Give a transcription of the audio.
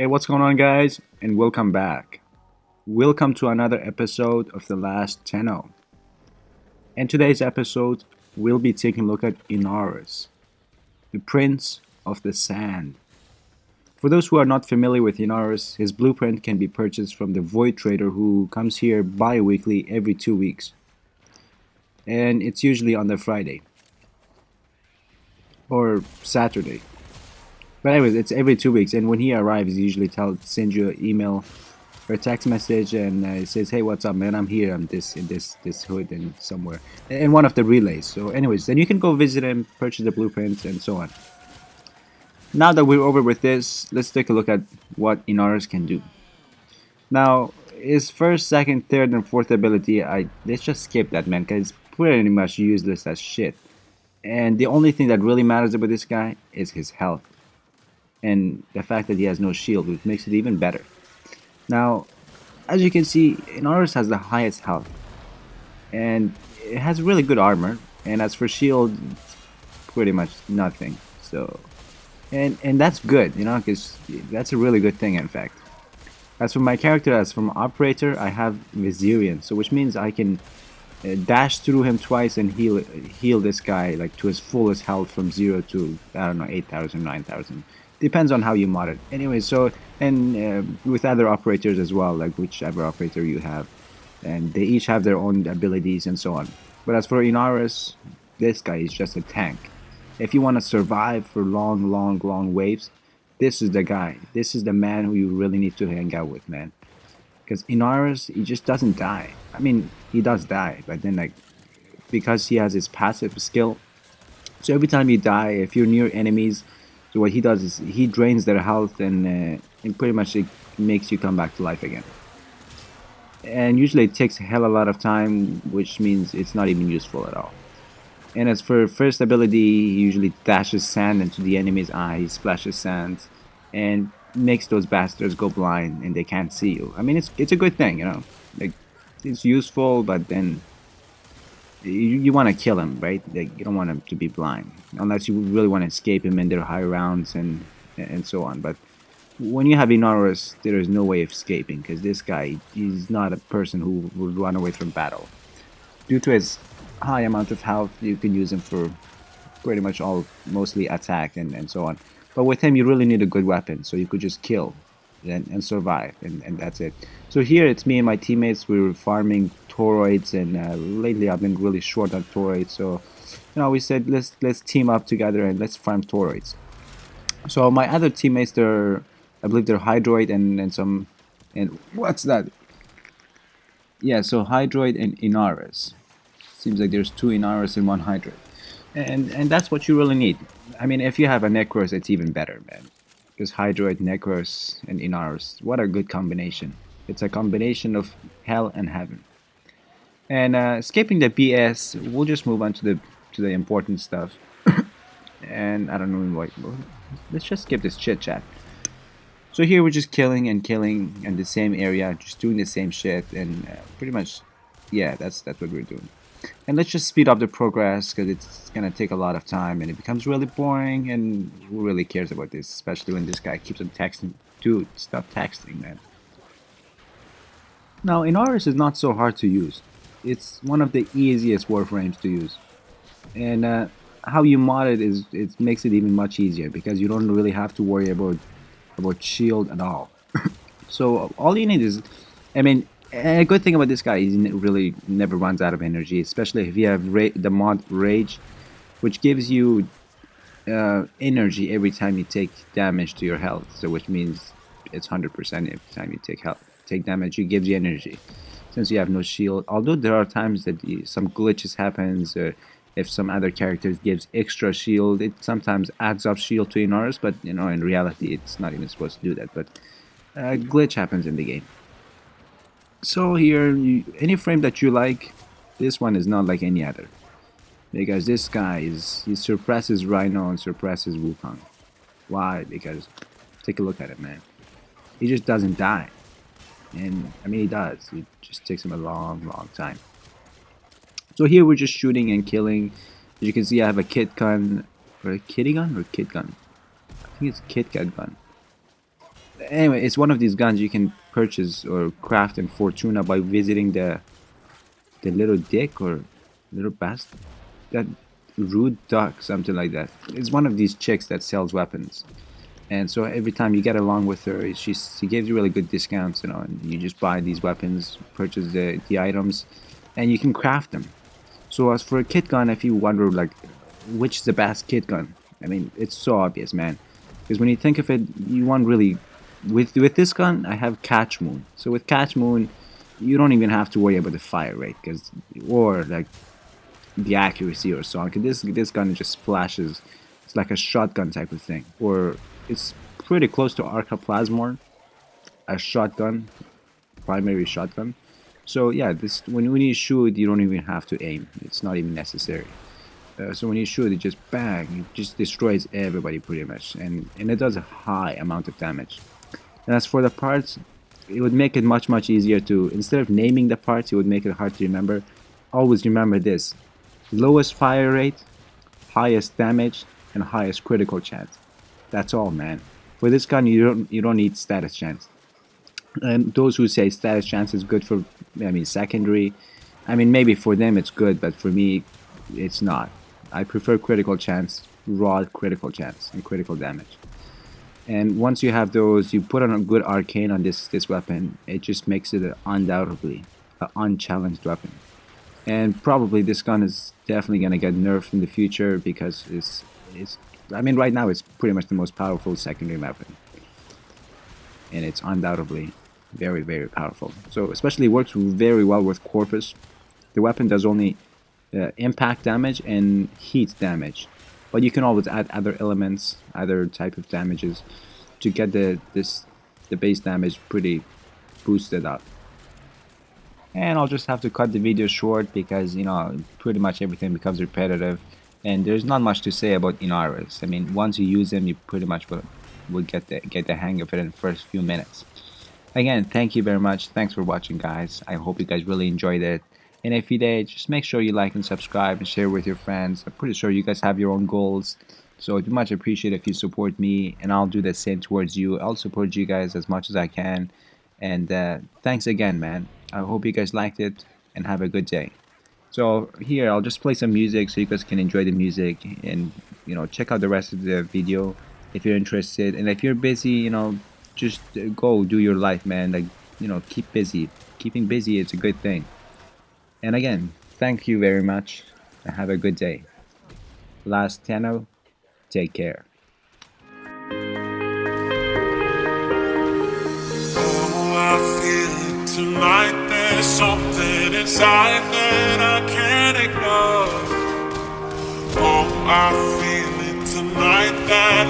Hey, what's going on, guys? And welcome back. Welcome to another episode of The-Last-Tenno. In today's episode, we'll be taking a look at Inaros, the Prince of the Sand. For those who are not familiar with Inaros, his blueprint can be purchased from the Void Trader who comes here bi-weekly every 2 weeks. And it's usually on the Friday or Saturday. But anyways, it's every 2 weeks, and when he arrives, he usually sends you an email or a text message, and it says, "Hey, what's up, man? I'm here. I'm this hood and somewhere in one of the relays." So, anyways, then you can go visit him, purchase the blueprints, and so on. Now that we're over with this, let's take a look at what Inaros can do. Now, his first, second, third, and fourth ability, let's just skip that, man, because it's pretty much useless as shit. And the only thing that really matters about this guy is his health. And the fact that he has no shield, which makes it even better. Now, as you can see, Inaros has the highest health, and it has really good armor, and as for shield, pretty much nothing. So, and that's good, you know, because that's a really good thing, in fact. As for my character, as from operator, I have Viserion, so which means I can dash through him twice and heal this guy like to his fullest health from 0 to, I don't know, 8,000, 9,000. Depends on how you mod it. Anyway, so, and with other operators as well, like whichever operator you have. And they each have their own abilities and so on. But as for Inaros, this guy is just a tank. If you want to survive for long waves, this is the guy. This is the man who you really need to hang out with, man. Because Inaros, he just doesn't die. I mean, he does die, but then like, because he has his passive skill, so every time you die, if you're near enemies, so what he does is he drains their health and pretty much it makes you come back to life again. And usually it takes a hell of a lot of time, which means it's not even useful at all. And as for first ability, he usually dashes sand into the enemy's eyes, splashes sand, and makes those bastards go blind and they can't see you. I mean, it's a good thing, you know. Like, it's useful, but then you want to kill him, right? Like, you don't want him to be blind, unless you really want to escape him in their high rounds and so on. But when you have Inaros, there is no way of escaping, because this guy, he's not a person who would run away from battle. Due to his high amount of health, you can use him for pretty much mostly attack and so on. But with him, you really need a good weapon, so you could just kill and survive, and that's it. So here, it's me and my teammates. We were farming toroids, and lately I've been really short on toroids. So, you know, we said let's team up together and let's farm toroids. So my other teammates, I believe they're Hydroid and what's that? Yeah, so Hydroid and Inaros. Seems like there's two Inaros and one Hydroid. And that's what you really need. I mean, if you have a Necros, it's even better, man. Because Hydroid, Necros, and Inaros, what a good combination. It's a combination of hell and heaven. And skipping the BS, we'll just move on to the important stuff. And I don't know what. Let's just skip this chit chat. So here we're just killing and killing in the same area, just doing the same shit, and pretty much, yeah, that's what we're doing. And let's just speed up the progress, because it's gonna take a lot of time and it becomes really boring, and who really cares about this, especially when this guy keeps on texting. Dude, stop texting, man. Now, Inaros is not so hard to use. It's one of the easiest Warframes to use. And how you mod it makes it even much easier, because you don't really have to worry about shield at all. So all you need is, I mean, a good thing about this guy is he really never runs out of energy, especially if you have the mod Rage, which gives you energy every time you take damage to your health. So which means it's 100% every time you take damage, it gives you energy. Since you have no shield, although there are times that some glitches happens, if some other characters gives extra shield, it sometimes adds up shield to Inaros, but you know, in reality it's not even supposed to do that. But glitch happens in the game. So here, any frame that you like, this one is not like any other, because this guy he suppresses Rhino and suppresses Wukong. Why? Because take a look at it, man. He just doesn't die, and I mean he does. It just takes him a long time. So here we're just shooting and killing. As you can see, I have a kit gun, or a kitty gun, or kit gun. I think it's a Kit Kat gun. Anyway, it's one of these guns you can purchase or craft in Fortuna by visiting the little dick or little bastard, that rude duck, something like that. It's one of these chicks that sells weapons, and so every time you get along with her, she gives you really good discounts, you know, and you just buy these weapons, purchase the items, and you can craft them. So as for a kit gun, if you wonder like which is the best kit gun, I mean it's so obvious, man. Because when you think of it, you want really with this gun, I have Catch Moon. So with Catch Moon, you don't even have to worry about the fire rate, because or like the accuracy or so on. Cause this gun just splashes. It's like a shotgun type of thing, or it's pretty close to Arca Plasmor, a shotgun, primary shotgun. So yeah, this when you shoot, you don't even have to aim. It's not even necessary. So when you shoot, it just bang, it just destroys everybody pretty much, and it does a high amount of damage. And as for the parts, it would make it much easier to, instead of naming the parts, it would make it hard to remember. Always remember this: lowest fire rate, highest damage, and highest critical chance. That's all, man. For this gun, you don't need status chance. And those who say status chance is good for, I mean, secondary, I mean, maybe for them it's good, but for me, it's not. I prefer critical chance, raw critical chance, and critical damage. And once you have those, you put on a good arcane on this weapon, it just makes it undoubtedly an unchallenged weapon. And probably this gun is definitely gonna get nerfed in the future, because it's I mean right now it's pretty much the most powerful secondary weapon, and it's undoubtedly very powerful. So especially works very well with Corpus. The weapon does only impact damage and heat damage, but you can always add other elements, other type of damages, to get the base damage pretty boosted up. And I'll just have to cut the video short, because you know pretty much everything becomes repetitive, and there's not much to say about Inaros. I mean, once you use them, you pretty much will get the hang of it in the first few minutes. Again, thank you very much. Thanks for watching, guys. I hope you guys really enjoyed it. And if you did, just make sure you like and subscribe and share with your friends. I'm pretty sure you guys have your own goals, so it'd be much appreciated if you support me, and I'll do the same towards you. I'll support you guys as much as I can. And thanks again, man. I hope you guys liked it, and have a good day. So here, I'll just play some music so you guys can enjoy the music, and you know, check out the rest of the video if you're interested. And if you're busy, you know, just go do your life, man. Like, you know, keep busy. Keeping busy, it's a good thing. And again, thank you very much, and have a good day. Lasttenno, take care. Oh, I feel it tonight. There's something inside that I can't ignore. Oh, I feel it tonight, that